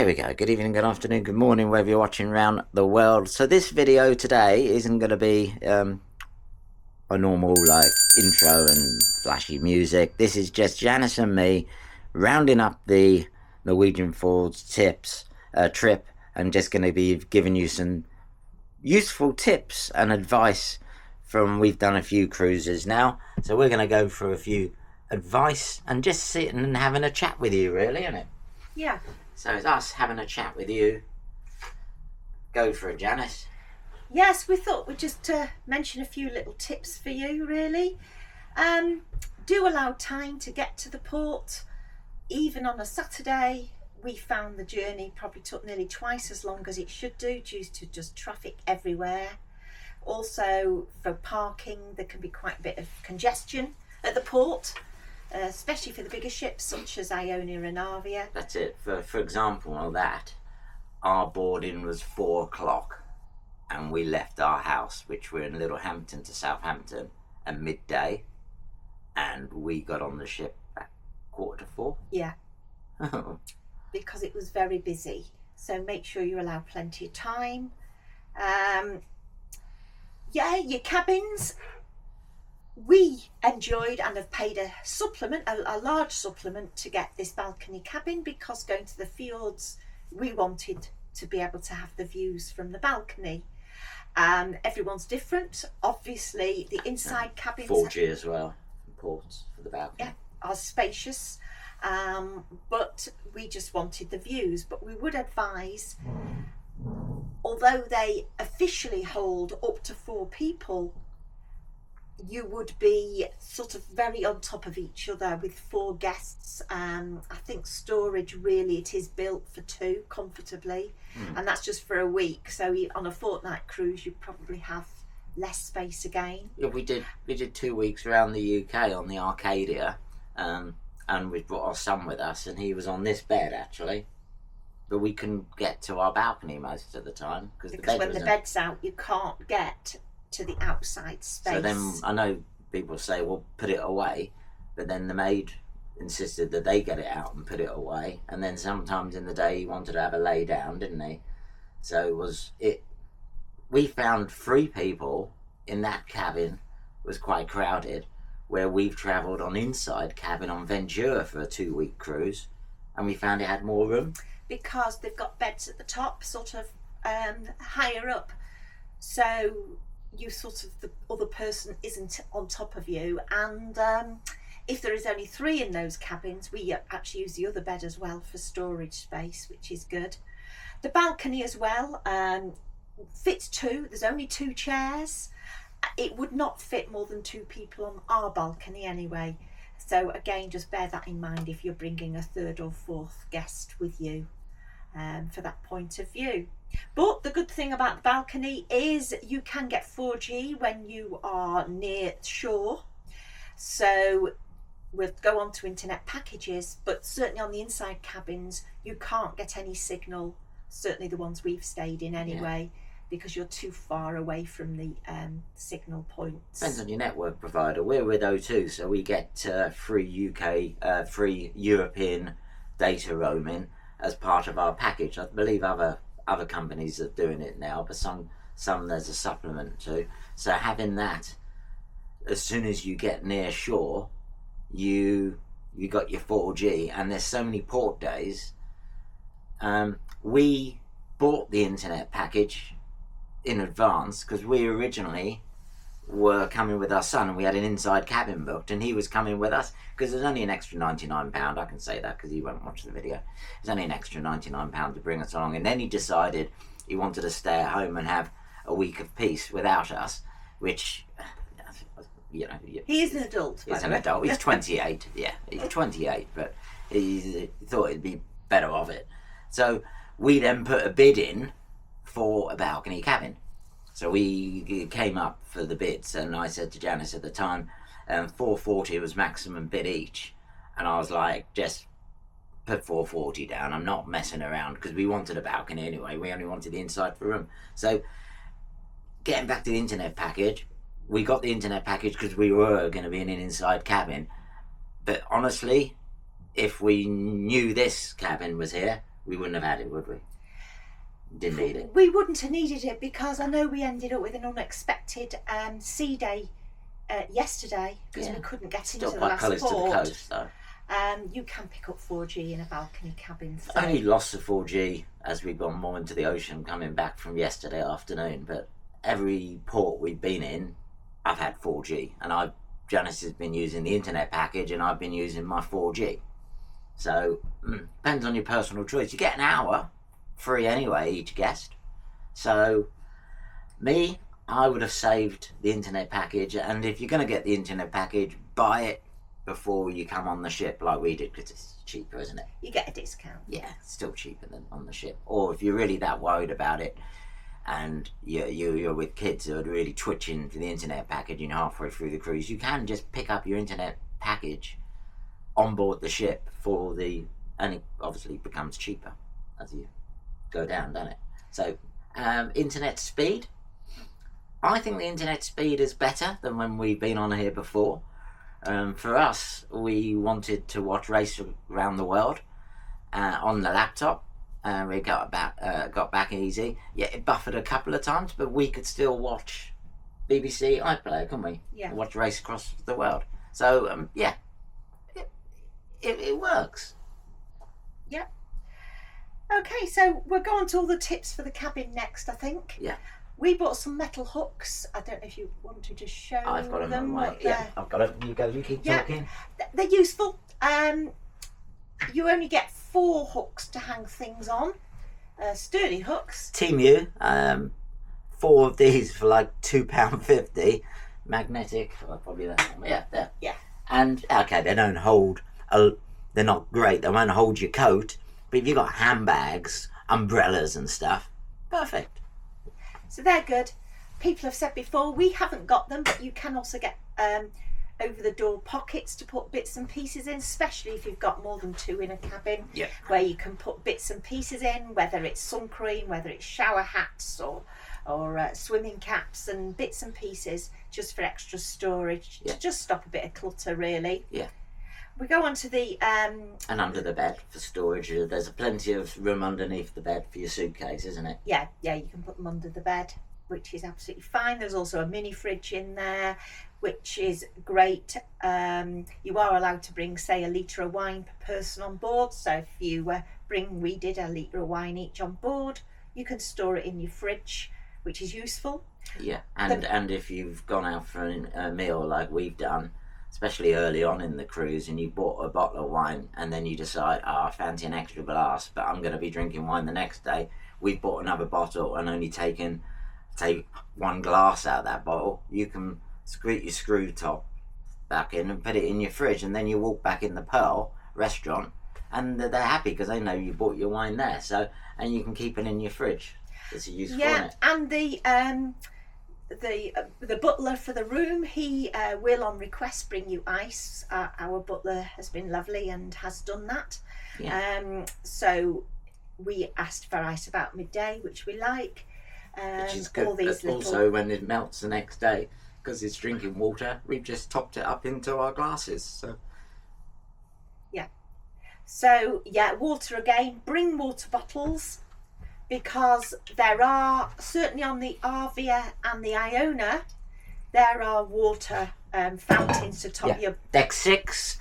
There we go. Good evening, good afternoon, good morning, wherever you're watching around the world. So this video today isn't going to be a normal intro and flashy music. This is just Janice and me rounding up the Norwegian Fjords trip, and just going to be giving you some useful tips and advice from, we've done a few cruises now, so we're going to go through a few advice and just sitting and having a chat with you, really, isn't it? Yeah. So it's us having a chat with you. Go for it, Janice. Yes, we thought we'd just mention a few little tips for you, really. Do allow time to get to the port. Even on a Saturday, we found the journey probably took nearly twice as long as it should do, due to just traffic everywhere. Also, for parking, there can be quite a bit of congestion at the port. Especially for the bigger ships such as Iona and Avia. That's it. For example, on that, our boarding was 4 o'clock, and we left our house, which we're in Littlehampton, to Southampton at midday, and we got on the ship at 3:45. Yeah. Because it was very busy. So make sure you allow plenty of time. Yeah, your cabins. We enjoyed and have paid a supplement, a large supplement, to get this balcony cabin, because going to the fjords, we wanted to be able to have the views from the balcony. Everyone's different. Obviously, the inside cabins 4G as well, ports for the balcony. Yeah, are spacious, but we just wanted the views. But we would advise, although they officially hold up to 4 people, you would be sort of very on top of each other with 4 guests. I think storage, really, it is built for 2 comfortably, and that's just for a week. So on a fortnight cruise, you probably have less space again. Yeah, we did 2 weeks around the UK on the Arcadia, and we brought our son with us, and he was on this bed actually, but we couldn't get to our balcony most of the time because when the bed's out, you can't get to the outside space. So then I know people say, well, put it away, but then the maid insisted that they get it out and put it away, and then sometimes in the day he wanted to have a lay down, didn't he? So we found 3 people in that cabin. Was quite crowded, where we've travelled on inside cabin on Ventura for a 2-week cruise, and we found it had more room because they've got beds at the top, sort of higher up, so you sort of, the other person isn't on top of you. And if there is only 3 in those cabins, we actually use the other bed as well for storage space, which is good. The balcony as well fits 2. There's only 2 chairs. It would not fit more than 2 people on our balcony anyway. So again, just bear that in mind if you're bringing a 3rd or 4th guest with you for that point of view. But the good thing about the balcony is you can get 4G when you are near shore. So we'll go on to internet packages, but certainly on the inside cabins, you can't get any signal, certainly the ones we've stayed in anyway, because you're too far away from the signal points. Depends on your network provider. We're with O2, so we get free UK, free European data roaming as part of our package. I believe other companies are doing it now, but some there's a supplement to. So having that, as soon as you get near shore, you got your 4G, and there's so many port days. We bought the internet package in advance because we originally were coming with our son, and we had an inside cabin booked, and he was coming with us because there's only an extra £99. I can say that because he won't watch the video. There's only an extra £99 to bring us along, and then he decided he wanted to stay at home and have a week of peace without us, which, you know, he is an adult. He's an adult. He's 28. Yeah, he's 28, but he thought it'd be better of it. So we then put a bid in for a balcony cabin. So we came up for the bids, and I said to Janice at the time, $440 was maximum bid each, and I was like, just put $440 down. I'm not messing around, because we wanted a balcony anyway. We only wanted the inside for room. So getting back to the internet package, we got the internet package because we were going to be in an inside cabin. But honestly, if we knew this cabin was here, we wouldn't have had it, would we? Didn't need it. We wouldn't have needed it because I know we ended up with an unexpected sea day yesterday because we couldn't get Still into the quite last close port. to the coast, though. You can pick up 4G in a balcony cabin. So. Only lost the 4G as we've gone more into the ocean coming back from yesterday afternoon, but every port we've been in, I've had 4G, and Janice has been using the internet package and I've been using my 4G. So, depends on your personal choice. You get an hour free anyway, each guest. So, I would have saved the internet package, and if you're going to get the internet package, buy it before you come on the ship like we did, because it's cheaper, isn't it? You get a discount. Yeah, it's still cheaper than on the ship. Or if you're really that worried about it, and you're with kids who are really twitching for the internet package and halfway through the cruise, you can just pick up your internet package on board the ship and it obviously becomes cheaper as you go down, doesn't it? So, internet speed. I think the internet speed is better than when we've been on here before. For us, we wanted to watch Race Around the World on the laptop. We got back easy. Yeah, it buffered a couple of times, but we could still watch BBC iPlayer, couldn't we? Yeah. Watch Race Across the World. So, it works. Yeah. Okay, so we're going to all the tips for the cabin next, I think. Yeah. We bought some metal hooks. I don't know if you want to just show I've got them. what Yeah, I've got it. You keep talking. They're useful. You only get 4 hooks to hang things on. Sturdy hooks. Temu, 4 of these for like £2.50. Magnetic, probably that one. Yeah, there. Yeah. And okay, they don't hold. They're not great. They won't hold your coat. But if you've got handbags, umbrellas, and stuff, perfect. So they're good. People have said before, we haven't got them, but you can also get over-the-door pockets to put bits and pieces in, especially if you've got more than 2 in a cabin, where you can put bits and pieces in, whether it's sun cream, whether it's shower hats or swimming caps and bits and pieces, just for extra storage, to just stop a bit of clutter, really. Yeah. We go on to the... and under the bed for storage. There's plenty of room underneath the bed for your suitcase, isn't it? Yeah, you can put them under the bed, which is absolutely fine. There's also a mini fridge in there, which is great. You are allowed to bring, say, a litre of wine per person on board. So if you we did a litre of wine each on board, you can store it in your fridge, which is useful. Yeah, and if you've gone out for a meal like we've done, especially early on in the cruise, and you bought a bottle of wine and then you decide, I fancy an extra glass, but I'm going to be drinking wine the next day, we've bought another bottle and only take 1 glass out of that bottle, you can screw your screw top back in and put it in your fridge, and then you walk back in the Pearl restaurant and they're happy because they know you bought your wine there, and you can keep it in your fridge. It's a useful, isn't it? And the butler for the room, he will on request bring you ice. Our butler has been lovely and has done that. So we asked for ice about midday, which we like. Which is good. All these Also, when it melts the next day, because it's drinking water, we've just topped it up into our glasses. So water again. Bring water bottles, because there are, certainly on the Arvia and the Iona, there are water fountains to top your... Deck 6,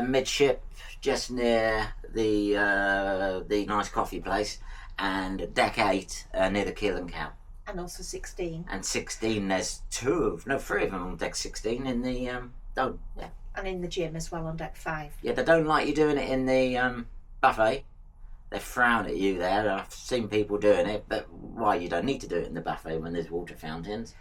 midship, just near the nice coffee place, and Deck 8, near the Keel and Cow. And also 16. And 16, there's 3 of them on Deck 16 in the... And in the gym as well on Deck 5. Yeah, they don't like you doing it in the buffet. They frown at you there. I've seen people doing it, but why? You don't need to do it in the buffet when there's water fountains.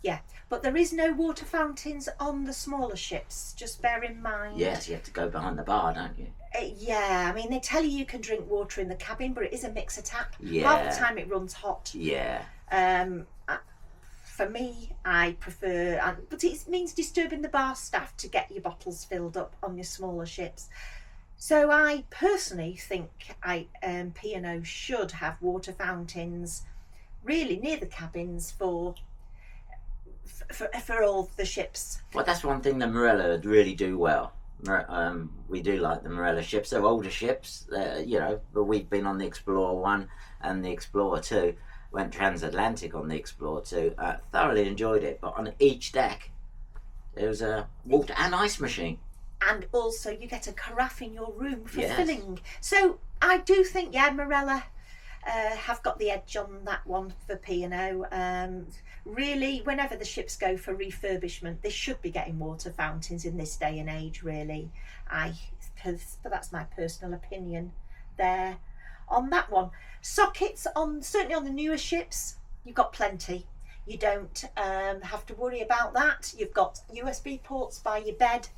Yeah, but there is no water fountains on the smaller ships, just bear in mind. Yes, you have to go behind the bar, don't you? Yeah, I mean, they tell you can drink water in the cabin, but it is a mixer tap. Yeah. Half the time it runs hot. Yeah. For me, I prefer... But it means disturbing the bar staff to get your bottles filled up on your smaller ships. So I personally think P&O should have water fountains really near the cabins for all the ships. Well, that's one thing that Morella really do well. We do like the Marella ships. They're older ships, but we've been on the Explorer 1 and the Explorer 2. Went transatlantic on the Explorer 2. Thoroughly enjoyed it, but on each deck there was a water and ice machine. And also you get a carafe in your room for Yes. filling. So I do think, Marella have got the edge on that one for P&O. Really, whenever the ships go for refurbishment, they should be getting water fountains in this day and age, really. But that's my personal opinion there on that one. Sockets, certainly on the newer ships, you've got plenty. You don't have to worry about that. You've got USB ports by your bed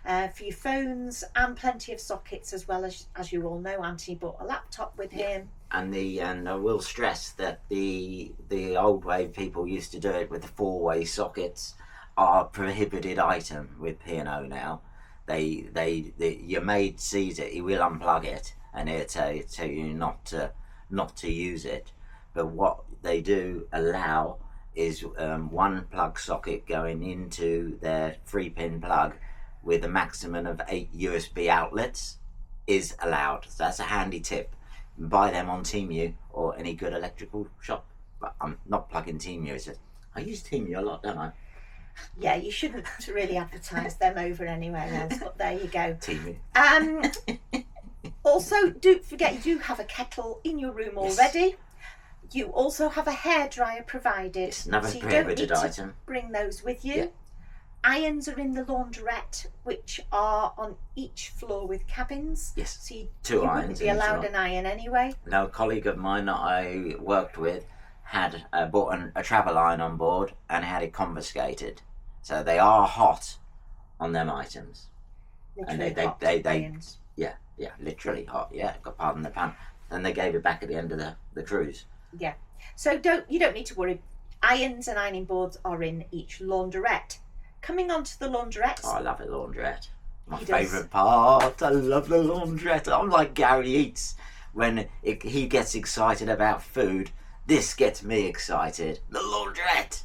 for your phones, and plenty of sockets as well. As you all know, Anthony bought a laptop with him. And I will stress that the old way people used to do it with the 4-way sockets are a prohibited item with P&O now. Your maid sees it, he will unplug it, and he'll tell you not to use it. But what they do allow is one plug socket going into their 3-pin plug with a maximum of 8 USB outlets is allowed. So that's a handy tip. Buy them on Temu or any good electrical shop. But I'm not plugging Temu. I use Temu a lot, don't I? Yeah, you shouldn't really advertise them over anywhere else, but there you go. Temu. Also, don't forget, you do have a kettle in your room already. You also have a hairdryer provided. It's another so you prohibited don't need item. To bring those with you. Yeah. Irons are in the laundrette, which are on each floor with cabins. Yes. So you irons wouldn't be allowed an iron anyway. Now, a colleague of mine that I worked with had bought a travel iron on board and had it confiscated. So they are hot on them items. Literally And hot they irons. Yeah, literally hot. Yeah, pardon the pun. And they gave it back at the end of the cruise. Yeah. So you don't need to worry. Irons and ironing boards are in each laundrette. Coming on to the laundrettes. Oh, I love a laundrette. My He does. favourite part. I love the laundrette. I'm like Gary Eats. When he gets excited about food, this gets me excited. The laundrette.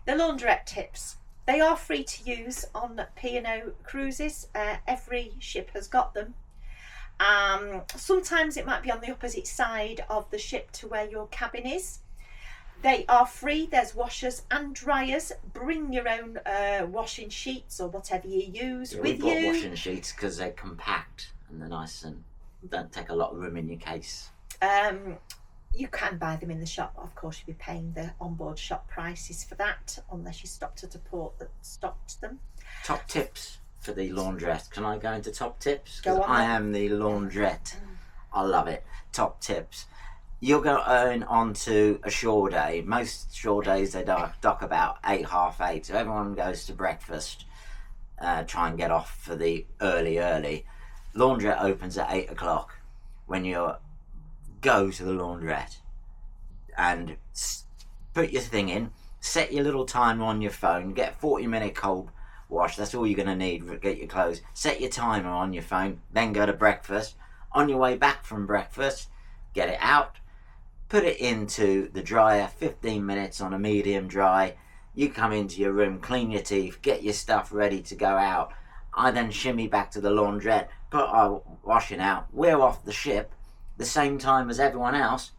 The laundrette tips. They are free to use on P&O cruises. Every ship has got them. Sometimes it might be on the opposite side of the ship to where your cabin is. They are free. There's washers and dryers. Bring your own washing sheets or whatever you use with We've got you. washing sheets because they're compact and they're nice and don't take a lot of room in your case. You can buy them in the shop. Of course, you'll be paying the onboard shop prices for that, unless you stopped at a port that stocked them. Top tips for the laundrette. Can I go into top tips? Go Because on I then. am the laundrette. I love it. Top tips. You're going onto a shore day. Most shore days they dock about 8, half 8. So everyone goes to breakfast. Try and get off for the early. Laundrette opens at 8 o'clock. When you go to the laundrette and put your thing in, set your little timer on your phone, get a 40-minute cold wash. That's all you're going to need to get your clothes. Set your timer on your phone, then go to breakfast. On your way back from breakfast, get it out, put it into the dryer, 15 minutes on a medium dry. You come into your room, clean your teeth, get your stuff ready to go out. I then shimmy back to the laundrette, put our washing out. We're off the ship the same time as everyone else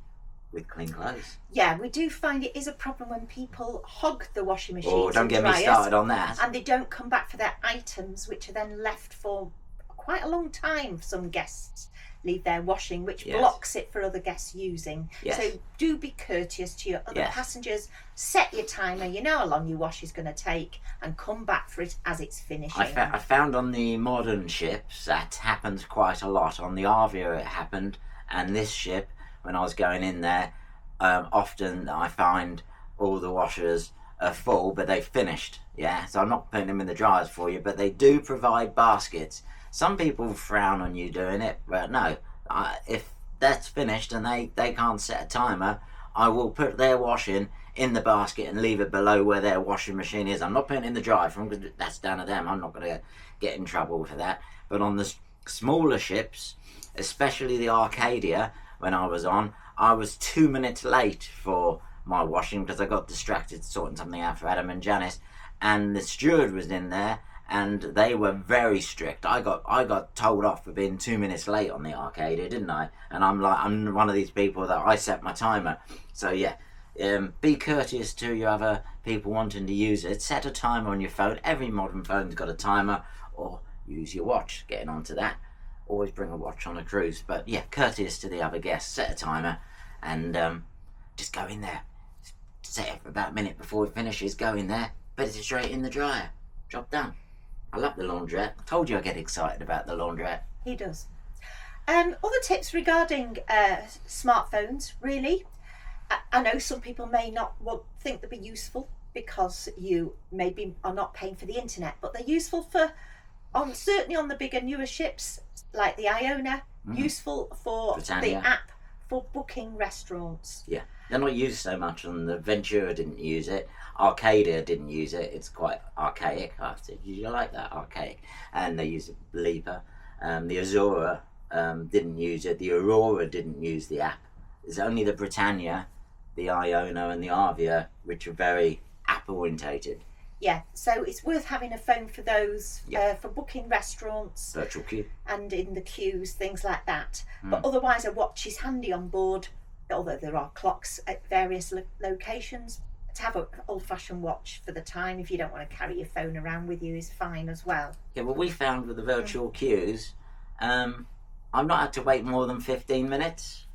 with clean clothes. Yeah, we do find it is a problem when people hog the washing machines. Oh, don't and get me dryers, started on that. And they don't come back for their items, which are then left for quite a long time. Some guests leave their washing, which Yes. blocks it for other guests using. Yes. So do be courteous to your other Yes. passengers. Set your timer. You know how long your wash is going to take, and come back for it as it's finishing. I found on the modern ships that happens quite a lot. On the Arvia it happened, and this ship, when I was going in there, often I find all the washers are full, but they've finished. Yeah, so I'm not putting them in the dryers for you, but they do provide baskets. Some people frown on you doing it, but no. If that's finished and they can't set a timer, I will put their washing in the basket and leave it below where their washing machine is. I'm not putting it in the dryer for them, because that's down to them. I'm not going to get in trouble for that. But on the smaller ships, especially the Arcadia, when I was on, I was 2 minutes late for my washing because I got distracted sorting something out for Adam and Janice, and the steward was in there and they were very strict. I got told off for being 2 minutes late on the Arcadia, didn't I? And I'm one of these people that I set my timer. So yeah, be courteous to your other people wanting to use it. Set a timer on your phone. Every modern phone's got a timer, or use your watch. Getting onto that. Always bring a watch on a cruise. But yeah, courteous to the other guests. Set a timer, and just go in there. Set it for about a minute before it finishes. Go in there. Put it straight in the dryer. Job done. I love the laundrette. I told you I get excited about the laundrette. He does. Other tips regarding smartphones, really. I know some people may not think they'd be useful because you maybe are not paying for the internet, but they're useful for, certainly on the bigger, newer ships like the Iona, useful for Britannia. the app for booking restaurants. Yeah, they're not used so much, and the Ventura didn't use it. Arcadia didn't use it. It's quite archaic. I said, you like that? Archaic. And they used a bleeper. The Azura didn't use it. The Aurora didn't use the app. It's only the Britannia, the Iona, and the Arvia which are very app orientated. Yeah, so it's worth having a phone for those, for booking restaurants, Virtual queue, and in the queues, things like that. But otherwise, a watch is handy on board, although there are clocks at various locations. To have an old-fashioned watch for the time, if you don't want to carry your phone around with you, is fine as well. Yeah, well, we found with the virtual queues, I've not had to wait more than 15 minutes.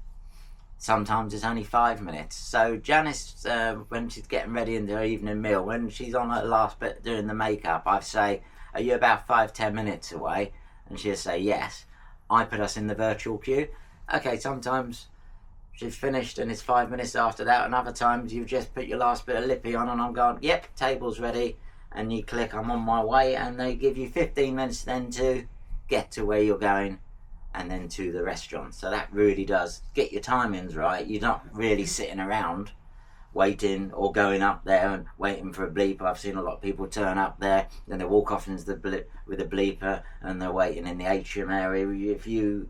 Sometimes it's only 5 minutes. So Janice, when she's getting ready in her evening meal, when she's on her last bit doing the makeup, I say, are you about 5-10 minutes away? And she'll say yes. I put us in the virtual queue. Okay, sometimes she's finished and it's 5 minutes after that, and other times you've just put your last bit of lippy on and I'm going, yep, table's ready, and you click I'm on my way, and they give you 15 minutes then to get to where you're going and then to the restaurant. So that really does get your timings right. You're not really sitting around waiting or going up there and waiting for a bleeper. I've seen a lot of people turn up there, then they walk off into the with a bleeper and they're waiting in the atrium area. If you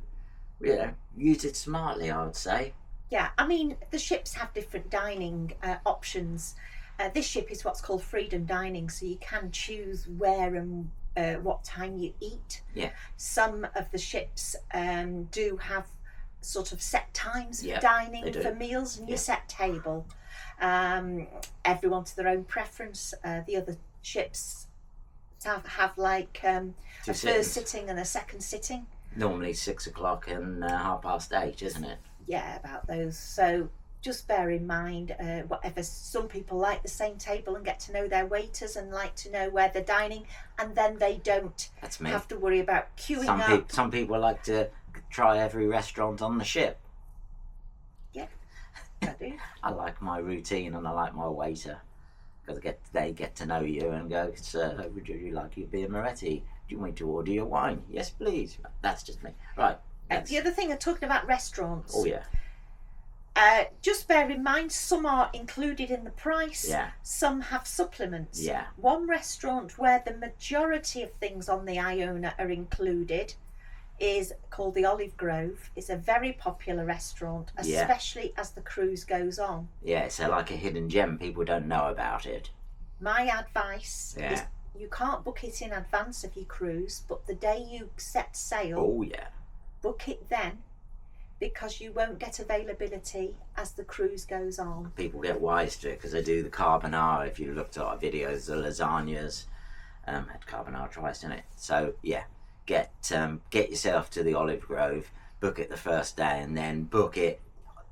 use it smartly, I would say. Yeah, I mean, the ships have different dining options. This ship is what's called freedom dining, so you can choose where and what time you eat. Yeah. Some of the ships do have sort of set times for dining, for meals, and your set table. Everyone to their own preference. The other ships have like a first sitting and a second sitting. Normally 6 o'clock and 8:30, isn't it? Yeah, about those. So just bear in mind, whatever, some people like the same table and get to know their waiters and like to know where they're dining, and then they don't have to worry about queuing up. Some people like to try every restaurant on the ship. Yeah, I do. I like my routine and I like my waiter, because they get to know you and go, sir, would you like your beer Moretti? Do you want me to order your wine? Yes, please. That's just me. Right. The other thing, I'm talking about restaurants. Oh, yeah. Just bear in mind, some are included in the price. Yeah. Some have supplements. Yeah. One restaurant where the majority of things on the Iona are included is called the Olive Grove. It's a very popular restaurant, especially as the cruise goes on. Yeah, it's like a hidden gem. People don't know about it. My advice is you can't book it in advance of your cruise, but the day you set sail, book it then, because you won't get availability as the cruise goes on. People get wise to it because they do the carbonara. If you looked at our videos, the lasagnas had carbonara twice in it. So yeah, get yourself to the Olive Grove, book it the first day, and then book it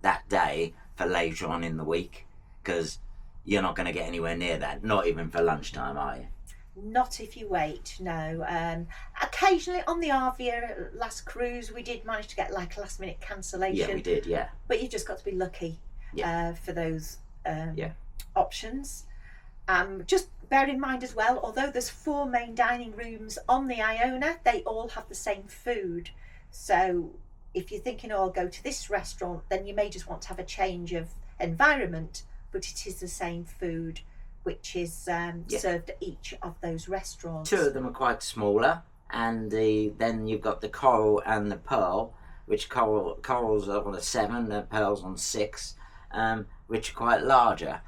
that day for later on in the week, because you're not going to get anywhere near that, not even for lunchtime, are you? Not if you wait, no. Occasionally on the Arvia last cruise, we did manage to get like a last minute cancellation. Yeah, we did, yeah. But you've just got to be lucky for those options. Just bear in mind as well, although there's 4 main dining rooms on the Iona, they all have the same food. So if you're thinking, oh, I'll go to this restaurant, then you may just want to have a change of environment, but it is the same food which is served at each of those restaurants. 2 of them are quite smaller, and then you've got the Coral and the Pearl, which Coral's on a 7, the Pearl's on 6, which are quite larger.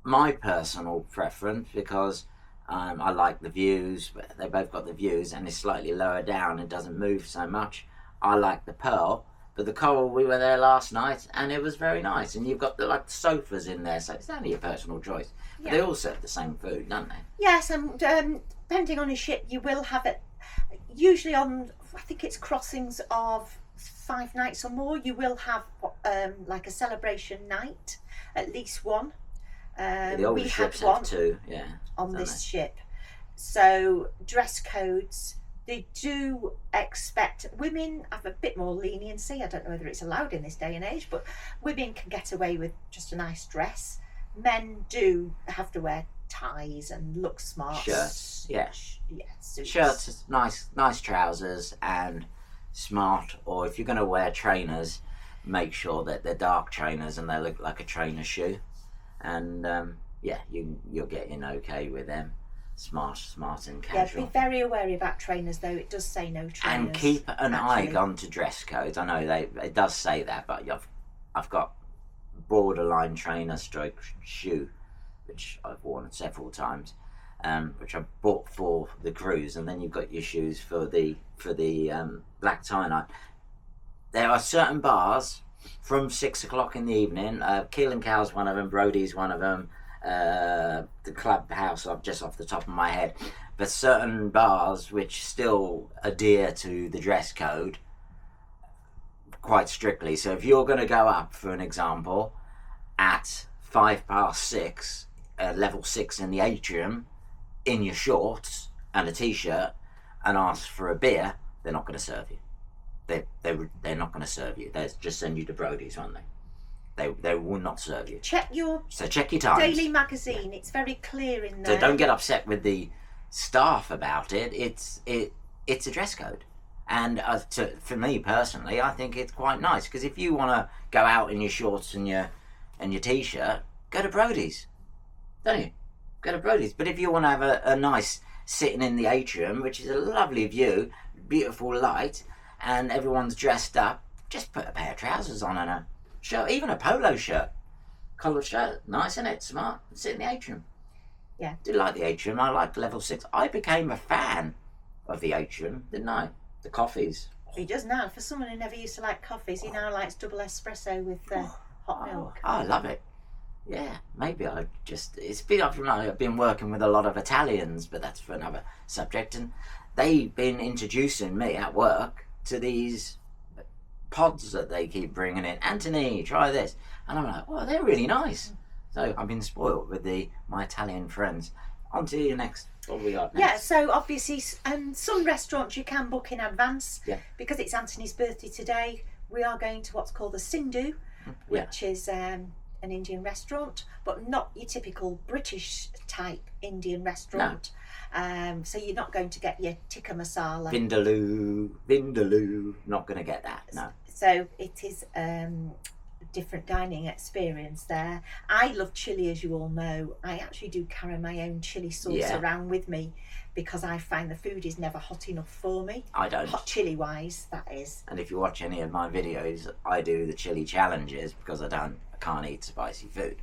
My personal preference, because I like the views. They both got the views, and it's slightly lower down and doesn't move so much. I like the Pearl, but the Coral, we were there last night, and it was very nice. And you've got the sofas in there, so it's only a personal choice. But they all serve the same food, don't they? Yes, and depending on a ship, you will have it. Usually on, I think it's crossings of 5 nights or more, you will have like a celebration night, at least one. The older we ships had one have 2, on this ship. So dress codes, they do expect women have a bit more leniency. I don't know whether it's allowed in this day and age, but women can get away with just a nice dress. Men do have to wear ties and look smart. Shirts, suits. Shirts, nice trousers, and smart. Or if you're going to wear trainers, make sure that they're dark trainers and they look like a trainer shoe. And you'll get in okay with them. Smart and casual. Yeah, be very wary about trainers though. It does say no trainers. And keep an eye on to dress codes. I know it does say that, but I've got borderline trainer stroke shoe, which I've worn several times, which I bought for the cruise, and then you've got your shoes for the black tie night. There are certain bars from 6 o'clock in the evening. Keel and Cow's one of them. Brody's one of them. The clubhouse, just off the top of my head, but certain bars which still adhere to the dress code quite strictly. So if you're going to go up, for an example, at 6:05, level 6 in the atrium, in your shorts and a t-shirt, and ask for a beer, they're not going to serve you. They're not going to serve you. They'll just send you to Brody's, won't they? They will not serve you. Check your times. Daily magazine. It's very clear in there. So don't get upset with the staff about it. It's a dress code, and for me personally, I think it's quite nice, because if you want to go out in your shorts and your t-shirt, go to Brody's, don't you? Go to Brody's. But if you want to have a nice sitting in the atrium, which is a lovely view, beautiful light, and everyone's dressed up, just put a pair of trousers on and a shirt, even a polo shirt, collared shirt, nice, isn't it? Smart. Sit in the atrium. Yeah. I do like the atrium. I like level 6. I became a fan of the atrium, didn't I? The coffees. He does now. For someone who never used to like coffees, he now likes double espresso with hot milk. I love it. Yeah, maybe I've been working with a lot of Italians, but that's for another subject, and they've been introducing me at work to these pods that they keep bringing in. Anthony, try this, and I'm like, oh, they're really nice. So I've been spoiled with my Italian friends. On to you next. What we got next? Yeah, so obviously some restaurants you can book in advance. Yeah. Because it's Anthony's birthday today, we are going to what's called the Sindhu, which is an Indian restaurant, but not your typical British type Indian restaurant. No. So you're not going to get your tikka masala. Vindaloo. Not going to get that, no. So it is a different dining experience there. I love chili, as you all know. I actually do carry my own chili sauce around with me, because I find the food is never hot enough for me. I don't. Hot chili wise, that is. And if you watch any of my videos, I do the chili challenges, because I can't eat spicy food.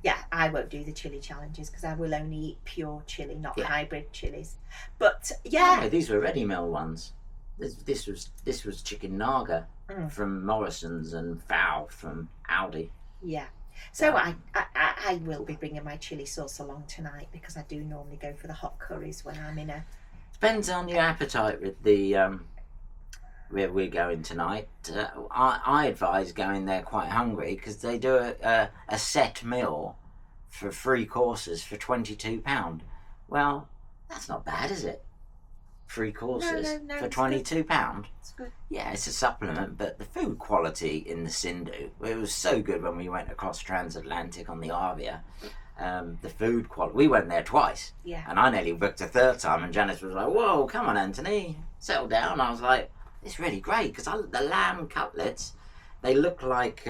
Yeah, I won't do the chili challenges, because I will only eat pure chili, not hybrid chilies. But yeah, no, these were ready meal ones. This was chicken naga from Morrison's and fowl from Aldi. Yeah. So I will be bringing my chili sauce along tonight, because I do normally go for the hot curries when I'm in a. Depends on your appetite with the where we're going tonight. I advise going there quite hungry, because they do a set meal for 3 courses for £22. Well, that's not bad, is it? 3 courses for £22. It's good. Yeah, it's a supplement, but the food quality in the Sindhu, it was so good when we went across transatlantic on the Arvia. The food quality, we went there twice, and I nearly booked a 3rd time, and Janice was like, whoa, come on Anthony, settle down. I was like, it's really great, because the lamb cutlets, they look like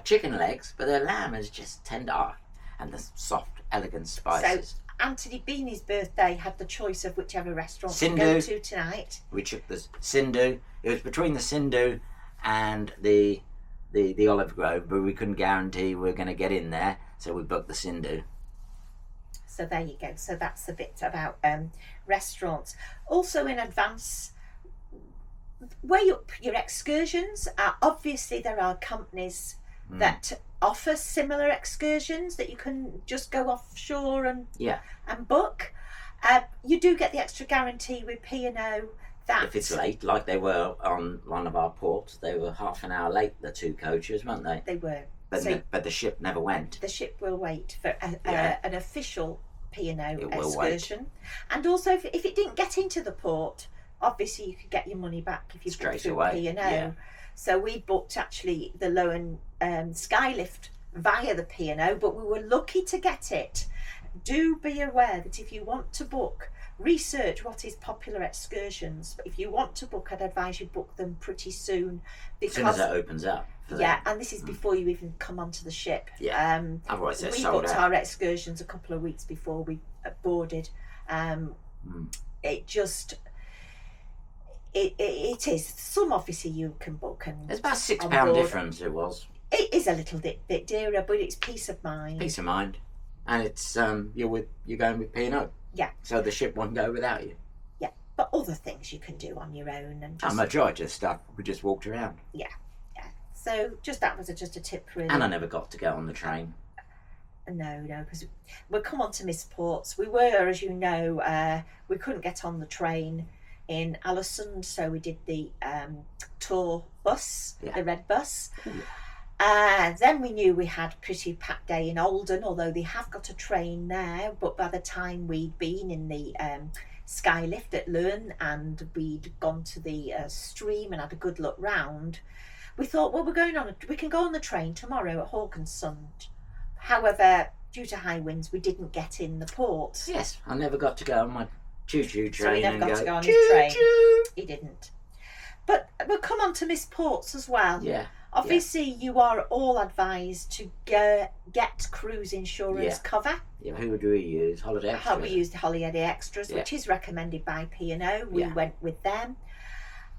chicken legs, but their lamb is just tender, and the soft, elegant spices. So Anthony Beanie's birthday had the choice of whichever restaurant to go to tonight. We took the Sindhu. It was between the Sindhu and the Olive Grove, but we couldn't guarantee we were going to get in there, so we booked the Sindhu. So So there you go. So that's a bit about restaurants. Also in advance, weigh up your excursions. Obviously there are companies that offer similar excursions that you can just go offshore and book. You do get the extra guarantee with P&O that if it's late, like they were on one of our ports, they were half an hour late, the 2 coaches, weren't they? They were. But the ship never went. The ship will wait for an official P&O excursion. And also, if it didn't get into the port, obviously you could get your money back if you booked through P&O. Yeah. So we booked actually the Lowen Skylift via the P&O, but we were lucky to get it. Do be aware that if you want to book, research what is popular excursions. But if you want to book, I'd advise you book them pretty soon. Because, as soon as it opens up. And this is before you even come onto the ship. Otherwise they're we sold booked out. our excursions a couple of weeks before we boarded. It just... It is. Some obviously you can book, and there's about £6 difference. It was. It is a little bit dearer, but it's peace of mind. Peace of mind, and it's you're going with P&O. Yeah. So the ship won't go without you. Yeah, but other things you can do on your own, and just, majority of stuff we just walked around. Yeah. So that was just a tip really. And I never got to go on the train. No, because we'll come on to Miss Ports. We were, as you know, we couldn't get on the train in Allison, so we did the tour bus, the red bus. Then we knew we had a pretty packed day in Oldham, although they have got a train there, but by the time we'd been in the Skylift at Lurn and we'd gone to the stream and had a good look round, we thought, well, we can go on the train tomorrow at Hawkinsund. However, due to high winds, we didn't get in the port. Yes, I never got to go on my choo-choo train. So we never got to go on his train. He didn't. But we'll come on to Miss Ports as well. Yeah. Obviously, you are all advised to get cruise insurance cover. Yeah, who do we use? Holiday Extras. We used Holiday Extras, which is recommended by P&O. We went with them.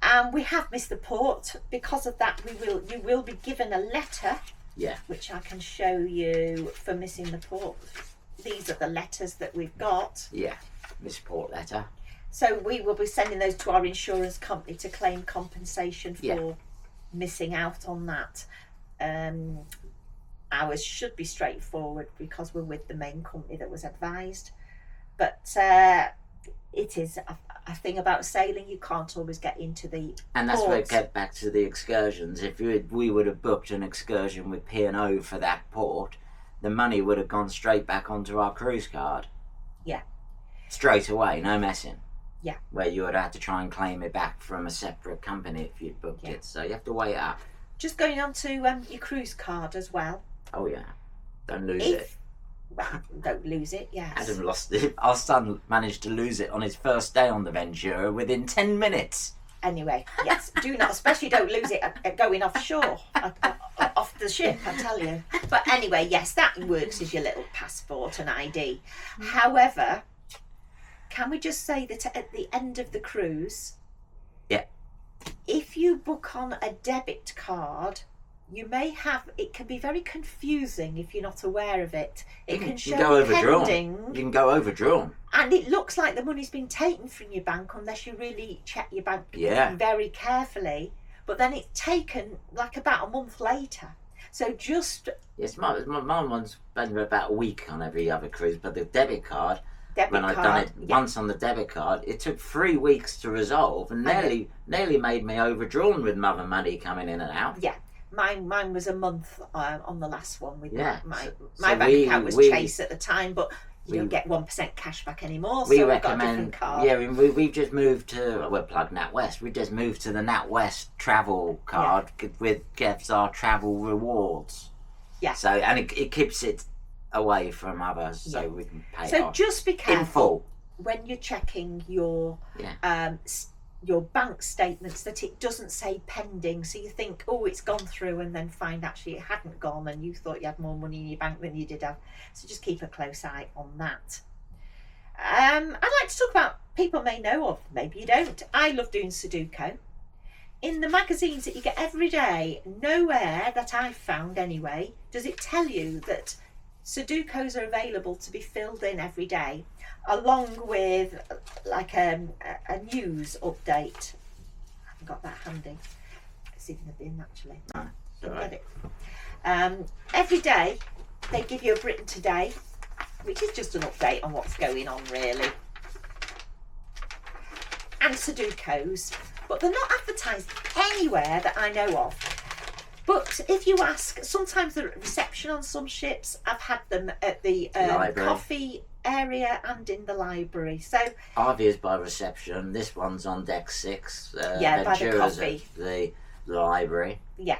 And we have missed the port. Because of that, you will be given a letter, which I can show you for missing the port. These are the letters that we've got. Yeah, missed port letter. So we will be sending those to our insurance company to claim compensation for missing out on that. Ours should be straightforward because we're with the main company that was advised. But it is a thing about sailing, you can't always get into the And that's ports. where it get back to the excursions. If we would have booked an excursion with P&O for that port, the money would have gone straight back onto our cruise card. Yeah. Straight away, no messing. Yeah. Where you would have to try and claim it back from a separate company if you'd booked it. So you have to weigh it up. Just going on to your cruise card as well. Oh yeah. Don't lose it. Well, don't lose it, yes. Adam lost it. Our son managed to lose it on his first day on the Ventura within 10 minutes. Anyway, yes, do not, especially don't lose it going offshore, off the ship, I tell you. But anyway, yes, that works as your little passport and ID. However, can we just say that at the end of the cruise, if you book on a debit card, you may have, it can be very confusing if you're not aware of it. It can show pending. You can go overdrawn. And it looks like the money's been taken from your bank unless you really check your bank very carefully. But then it's taken like about a month later. So just... Yes, my one's been about a week on every other cruise, but the debit card, when I'd done it once on the debit card, it took 3 weeks to resolve and nearly made me overdrawn with mother money coming in and out. Yeah. Mine was a month on the last one with my So bank account was Chase at the time, but you don't get 1% cash back anymore. We so recommend, we've got a different card. we've just moved to, we're plugged NatWest. We just moved to the NatWest travel card with gives our travel rewards. Yeah. So and it keeps it away from others, so we can pay. So off just be careful in full when you're checking your bank statements that it doesn't say pending, so you think, oh, it's gone through, and then find actually it hadn't gone and you thought you had more money in your bank than you did have. So just keep a close eye on that. I'd like to talk about, people may know of, maybe you don't, I love doing Sudoku. In the magazines that you get every day, nowhere that I've found anyway does it tell you that Sudokus are available to be filled in every day, along with like a news update. I haven't got that handy. It's in the bin actually. No, Didn't right. get it. Every day they give you a Britain Today, which is just an update on what's going on really. And Sudokus, but they're not advertised anywhere that I know of. But if you ask, sometimes they're at reception on some ships. I've had them at the coffee area and in the library. So Our is by reception. This one's on deck 6. Yeah, by the Ventura's coffee. at the library. yeah,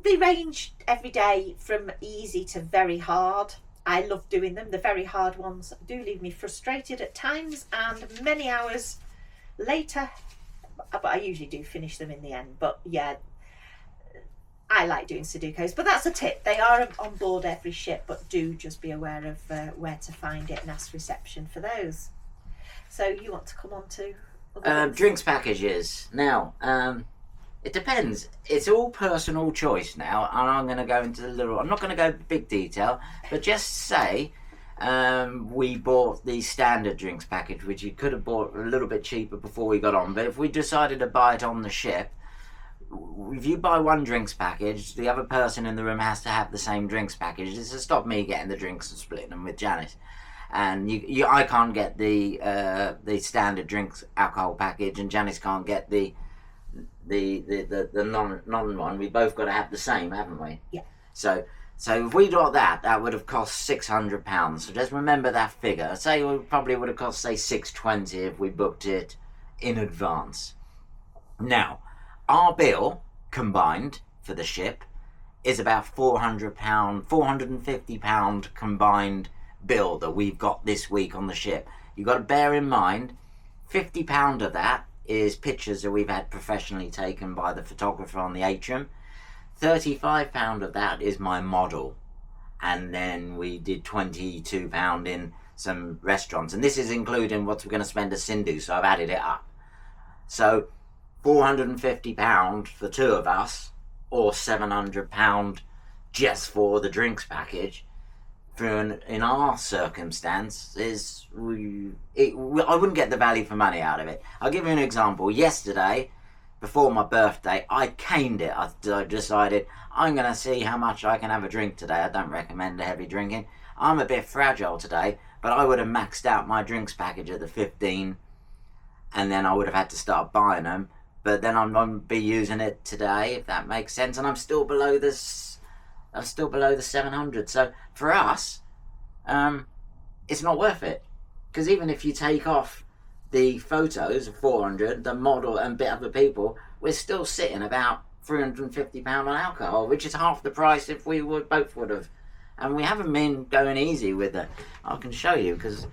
they range every day from easy to very hard. I love doing them. The very hard ones do leave me frustrated at times, and many hours later, but I usually do finish them in the end. But yeah, I like doing Sudokus, but that's a tip. They are on board every ship, but do just be aware of where to find it and ask reception for those. So you want to come on to other ones? Drinks packages. Now, it depends. It's all personal choice now, and I'm going to go into I'm not going to go big detail, but just say we bought the standard drinks package, which you could have bought a little bit cheaper before we got on, but if we decided to buy it on the ship, if you buy one drinks package, the other person in the room has to have the same drinks package. It's to stop me getting the drinks and splitting them with Janice. And I can't get the standard drinks alcohol package, and Janice can't get the non one. We both got to have the same, haven't we? Yeah. So if we got that would have cost £600. So just remember that figure. Say it probably would have cost say £620 if we booked it in advance. Now, our bill combined for the ship is about £400, £450 combined bill that we've got this week on the ship. You've got to bear in mind, £50 of that is pictures that we've had professionally taken by the photographer on the atrium. £35 of that is my model, and then we did £22 in some restaurants, and this is including what we're going to spend at Sindhu, so I've added it up. So £450 for two of us, or £700 just for the drinks package. In our circumstance, I wouldn't get the value for money out of it. I'll give you an example. Yesterday, before my birthday, I caned it. I decided I'm going to see how much I can have a drink today. I don't recommend heavy drinking. I'm a bit fragile today, but I would have maxed out my drinks package at the 15, and then I would have had to start buying them. But then I'm going to be using it today, if that makes sense, and I'm still below the 700. So for us, it's not worth it, because even if you take off the photos of 400, the model and a bit other people, we're still sitting about £350 on alcohol, which is half the price if we both would have. And we haven't been going easy with it. I can show you, because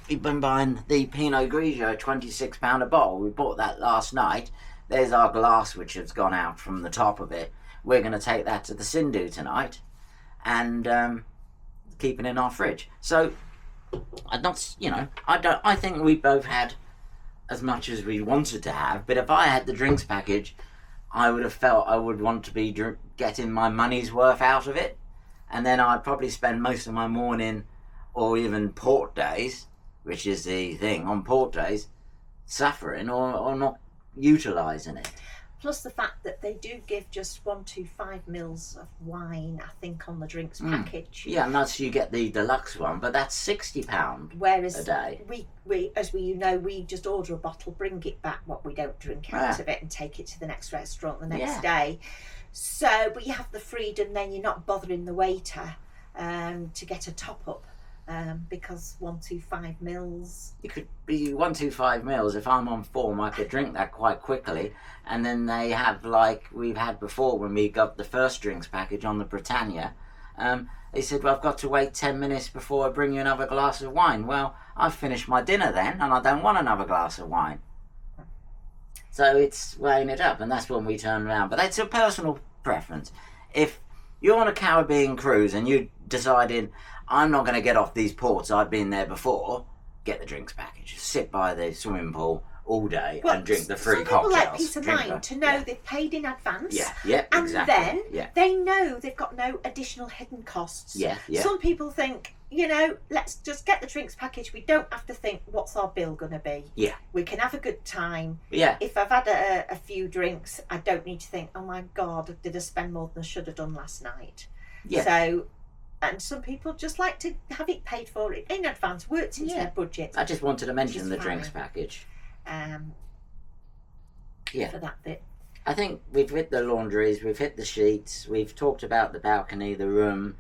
we've been buying the Pinot Grigio, £26 a bottle. We bought that last night. There's our glass which has gone out from the top of it. We're going to take that to the Sindhu tonight and keep it in our fridge. So I think we both had as much as we wanted to have, but if I had the drinks package, I would have felt I would want to be getting my money's worth out of it, and then I'd probably spend most of my morning, or even port days, which is the thing, on port days, suffering or not utilising it. Plus the fact that they do give just 125 mils of wine, I think, on the drinks package. Yeah, and that's, you get the deluxe one, but that's £60 Whereas a day. we just order a bottle, bring it back, what we don't drink out of it, and take it to the next restaurant the next day. So, but you have the freedom, then you're not bothering the waiter to get a top up. Because 125 mils. It could be 125 mils. If I'm on form, I could drink that quite quickly. And then they have, like we've had before when we got the first drinks package on the Britannia, they said, well, I've got to wait 10 minutes before I bring you another glass of wine. Well, I've finished my dinner then, and I don't want another glass of wine. So it's weighing it up, and that's when we turn around. But that's a personal preference. If you're on a Caribbean cruise and you decided, I'm not going to get off these ports, I've been there before, get the drinks package. Sit by the swimming pool, all day Well, and drink the free some people cocktails. like peace of mind to know they've paid in advance. Yeah, and exactly. then they know they've got no additional hidden costs. Yeah. Some people think, let's just get the drinks package. We don't have to think, what's our bill going to be? Yeah. We can have a good time. Yeah. If I've had a few drinks, I don't need to think, oh my God, did I spend more than I should have done last night? Yeah. So, and some people just like to have it paid for in advance, worked into their budget. I just wanted to mention the drinks package. For that bit. I think we've hit the laundries, we've hit the sheets, we've talked about the balcony, the room,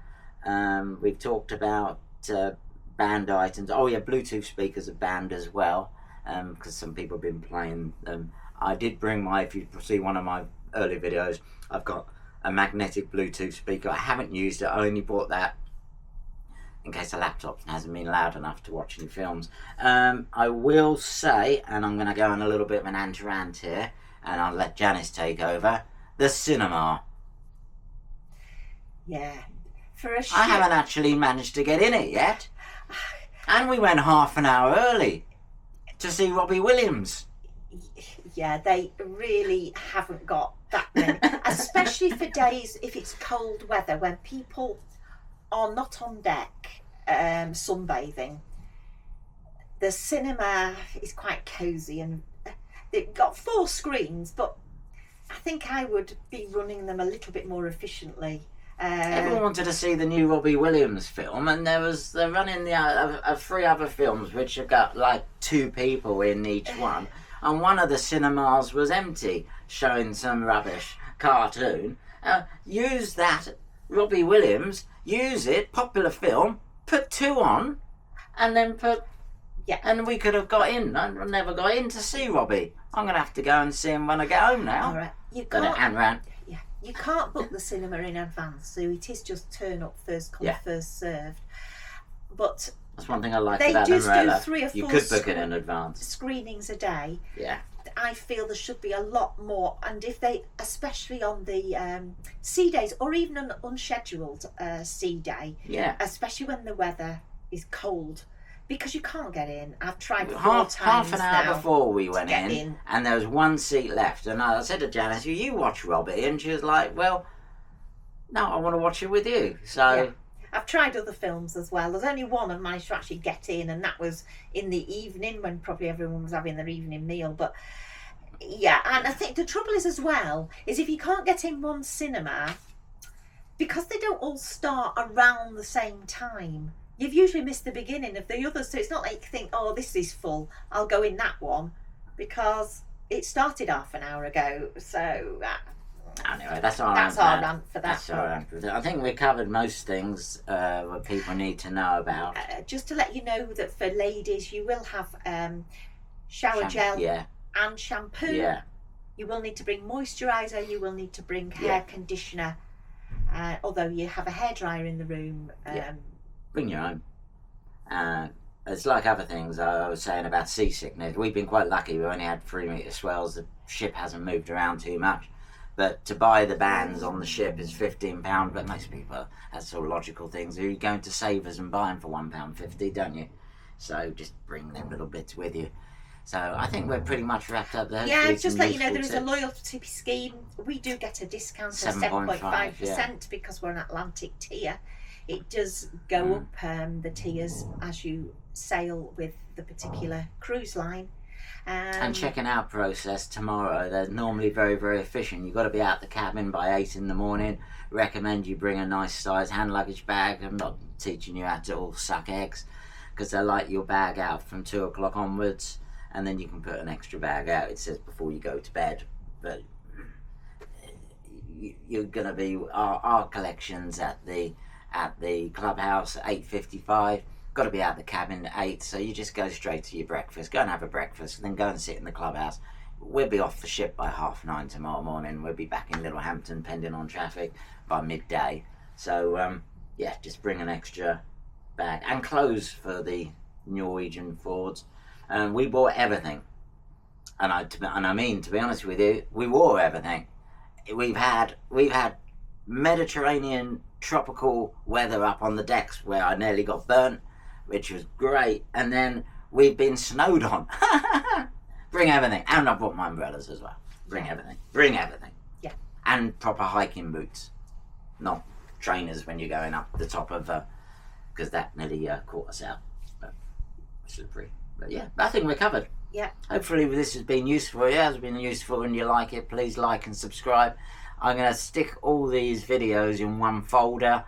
we've talked about band items. Oh yeah, Bluetooth speakers are banned as well, because some people have been playing them. I did bring if you see one of my early videos, I've got a magnetic Bluetooth speaker. I haven't used it, I only bought that in case the laptop hasn't been loud enough to watch any films. I will say, and I'm going to go on a little bit of an anti-rant here, and I'll let Janice take over, the cinema. Yeah. For a ship. I haven't actually managed to get in it yet. And we went half an hour early to see Robbie Williams. Yeah, they really haven't got that many. Especially for days if it's cold weather when people are not on deck sunbathing. The cinema is quite cosy and they've got 4 screens, but I think I would be running them a little bit more efficiently. Everyone wanted to see the new Robbie Williams film, and they're running the 3 other films which have got like 2 people in each one, and one of the cinemas was empty, showing some rubbish cartoon. Use that Robbie Williams, use it, popular film, put 2 on, and then and we could have got in. I never got in to see Robbie. I'm going to have to go and see him when I get home now. All right. You can't, you can't book the cinema in advance, so it is just turn up, first come, first served. But that's one thing I like they about just Umbrella. do 3 or 4 you could book it in advance. Screenings a day. Yeah. I feel there should be a lot more, and if they, especially on the sea days or even an unscheduled sea day, especially when the weather is cold, because you can't get in. I've tried half an hour before we went in, and there was 1 seat left, and I said to Janice, you watch Robbie? And she was like, well, no, I want to watch it with you. So I've tried other films as well. There's only one I've managed to actually get in, and that was in the evening when probably everyone was having their evening meal. But yeah, and I think the trouble is as well, is if you can't get in one cinema, because they don't all start around the same time, you've usually missed the beginning of the others. So it's not like you think, oh, this is full, I'll go in that one, because it started half an hour ago. So anyway, that's our rant for that. That's our rant for that. I think we covered most things that people need to know about. Just to let you know that for ladies, you will have shower gel and shampoo. Yeah. You will need to bring moisturiser. You will need to bring hair conditioner. Although you have a hairdryer in the room. Bring your own. It's like other things I was saying about seasickness. We've been quite lucky. We only had 3-metre swells. The ship hasn't moved around too much. But to buy the bands on the ship is £15. But most people, that's sort of logical things. You're going to Savers and buy them for £1.50, don't you? So just bring them little bits with you. So I think we're pretty much wrapped up there. Yeah, just let you know there is a loyalty scheme. We do get a discount of 7.5% because we're an Atlantic tier. It does go up the tiers as you sail with the particular cruise line. And checking out process tomorrow, they're normally very, very efficient. You've got to be out the cabin by 8 in the morning. Recommend you bring a nice size hand luggage bag. I'm not teaching you how to all suck eggs, because they like your bag out from 2 o'clock onwards, and then you can put an extra bag out. It says before you go to bed, but you're going to be our collections at the clubhouse at 8:55. Got to be out the cabin at 8, so you just go straight to your breakfast. Go and have a breakfast, and then go and sit in the clubhouse. We'll be off the ship by 9:30 tomorrow morning. We'll be back in Littlehampton, pending on traffic, by midday. So, just bring an extra bag. And clothes for the Norwegian Fjords. We bought everything. And I mean, to be honest with you, we wore everything. We've had Mediterranean tropical weather up on the decks where I nearly got burnt, which was great, and then we've been snowed on. Bring everything. And I brought my umbrellas as well. Bring everything. Bring everything. Yeah. And proper hiking boots. Not trainers when you're going up the top of, because that nearly caught us out. But slippery. But yeah, I think we're covered. Yeah. Hopefully this has been useful. Yeah, it's been useful and you like it. Please like and subscribe. I'm going to stick all these videos in one folder.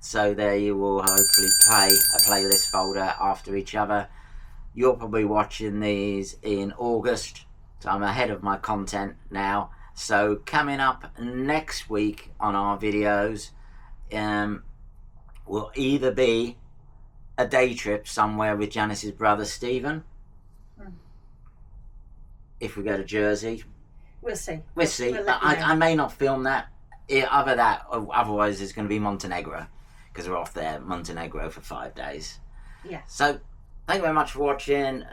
So there you will hopefully play a playlist folder after each other. You're probably watching these in August. So I'm ahead of my content now. So coming up next week on our videos will either be a day trip somewhere with Janice's brother Stephen. If we go to Jersey, we'll see. We'll see. We'll I may not film that. Otherwise, it's going to be Montenegro because we're off there, Montenegro, for 5 days. Yeah. So, thank you very much for watching.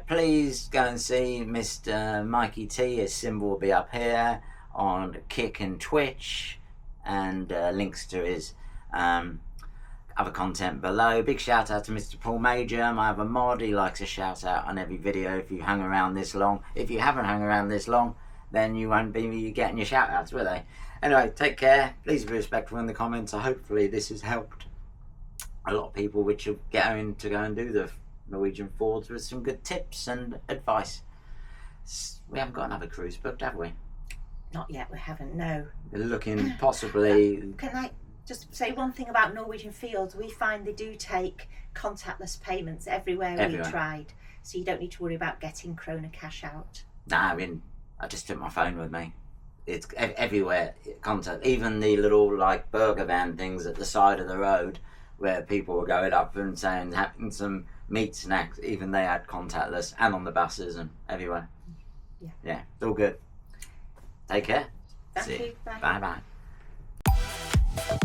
Please go and see Mr. Mikey T. His symbol will be up here on Kick and Twitch, and links to his other content below. Big shout out to Mr. Paul Major, my other mod. He likes a shout out on every video if you hung around this long. If you haven't hung around this long, then you won't be getting your shout outs, will they? Anyway, take care. Please be respectful in the comments. Hopefully this has helped a lot of people which are going to go and do the Norwegian Fjords with some good tips and advice. We haven't got another cruise booked, have we? Not yet, we haven't, no. We're looking possibly... Can I just say one thing about Norwegian Fjords? We find they do take contactless payments everywhere we tried, so you don't need to worry about getting krona cash out. Nah, I mean, I just took my phone with me. It's everywhere, contact. Even the little like burger van things at the side of the road where people were going up and saying, having some meat snacks, even they had contactless, and on the buses and everywhere. Yeah. Yeah, it's all good. Take care. Thank you. Bye. Bye bye.